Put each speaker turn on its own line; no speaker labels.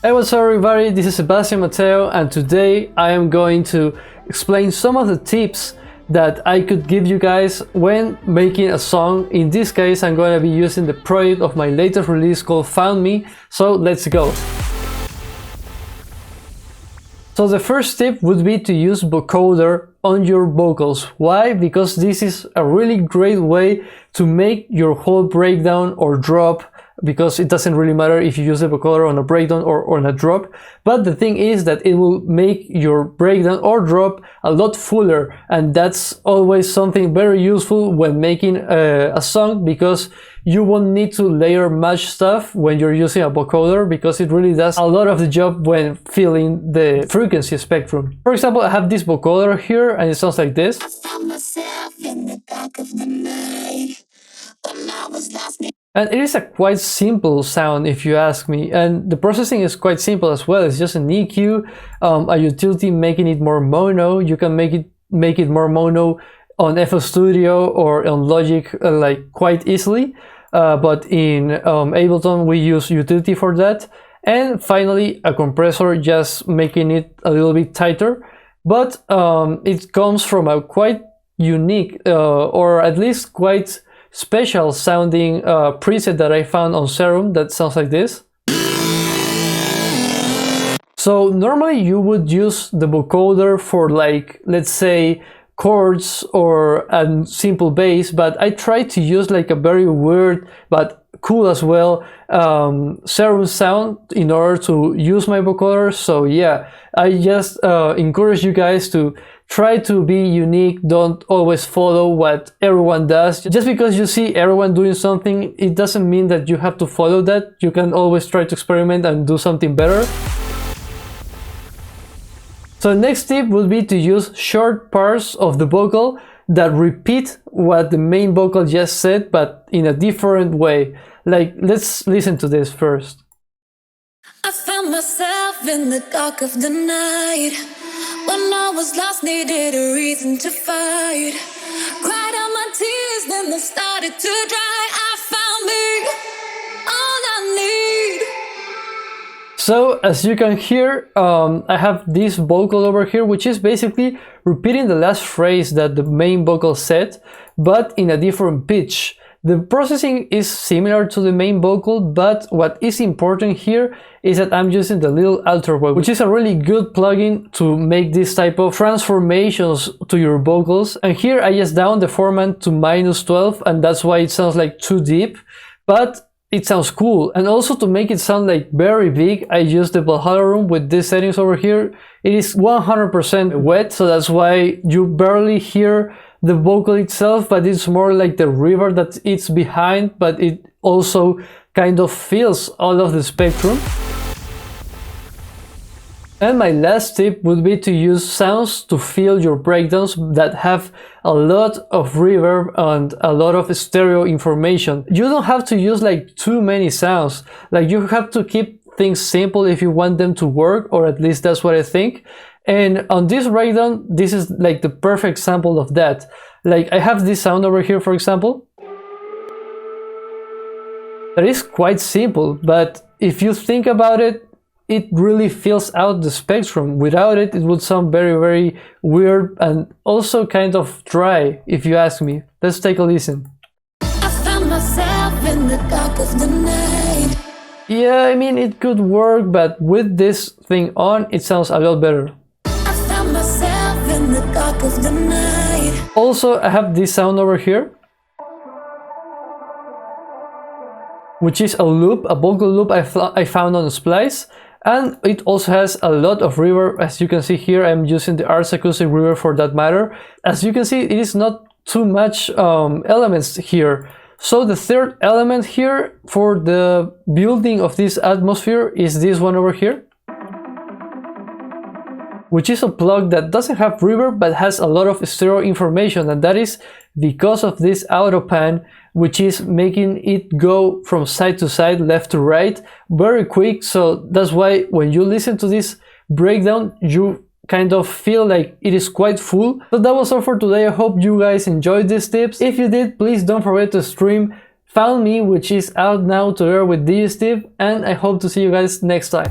Hey, what's up everybody, this is Sebastian Mateo, and today I am going to explain some of the tips that I could give you guys when making a song. In this case, I'm going to be using the project of my latest release called Found Me, so let's go. So the first tip would be to use Vocoder on your vocals. Why? Because this is a really great way to make your whole breakdown or drop, because it doesn't really matter if you use the vocoder on a breakdown or on a drop, but the thing is that it will make your breakdown or drop a lot fuller, and that's always something very useful when making a song, because you won't need to layer much stuff when you're using a vocoder, because it really does a lot of the job when filling the frequency spectrum. For example, I have this vocoder here and it sounds like this. And it is a quite simple sound if you ask me, and the processing is quite simple as well. It's just an EQ, a utility making it more mono. You can make it more mono on FL Studio or on Logic like quite easily, but in Ableton we use utility for that. And finally a compressor, just making it a little bit tighter, but it comes from a quite unique or at least quite special sounding preset that I found on Serum that sounds like this. So normally you would use the vocoder for, like, let's say chords or a simple bass, but I tried to use like a very weird but cool as well Serum sound in order to use my vocoder. So yeah, I just encourage you guys to try to be unique. Don't always follow what everyone does. Just because you see everyone doing something, it doesn't mean that you have to follow that. You can always try to experiment and do something better. So the next tip would be to use short parts of the vocal that repeat what the main vocal just said, but in a different way. Like, let's listen to this first.
I found myself in the dark of the night. When I was lost, needed a reason to fight. Cried out my tears, then they started to dry. I found me, all I need.
So as you can hear, I have this vocal over here, which is basically repeating the last phrase that the main vocal said, but in a different pitch. The processing is similar to the main vocal, but what is important here is that I'm using the little alter voice, which is a really good plugin to make this type of transformations to your vocals. And here I just down the format to -12, and that's why it sounds like too deep, but it sounds cool. And also to make it sound like very big, I use the Valhalla room with these settings over here. It is 100% wet, so that's why you barely hear the vocal itself, but it's more like the reverb that it's behind, but it also kind of fills all of the spectrum. And my last tip would be to use sounds to fill your breakdowns that have a lot of reverb and a lot of stereo information. You don't have to use like too many sounds. Like, you have to keep things simple if you want them to work, or at least that's what I think. And on this breakdown, this is like the perfect example of that. Like, I have this sound over here, for example, that is quite simple, but if you think about it, it really fills out the spectrum. Without it, it would sound very, very weird and also kind of dry, if you ask me. Let's take a listen.
I found myself in the dark of the night.
Yeah, I mean, it could work, but with this thing on, it sounds a lot better.
In the dark of the night.
Also, I have this sound over here, which is a loop, a vocal loop I found on Splice, and it also has a lot of reverb. As you can see here, I'm using the Ars Acoustic Reverb for that matter. As you can see, it is not too much elements here. So the third element here for the building of this atmosphere is this one over here, which is a plug that doesn't have reverb but has a lot of stereo information, and that is because of this auto pan, which is making it go from side to side, left to right, very quick. So that's why when you listen to this breakdown, you kind of feel like it is quite full. So that was all for today. I hope you guys enjoyed these tips. If you did, please don't forget to stream Found Me, which is out now together with DJ Steve, and I hope to see you guys next time.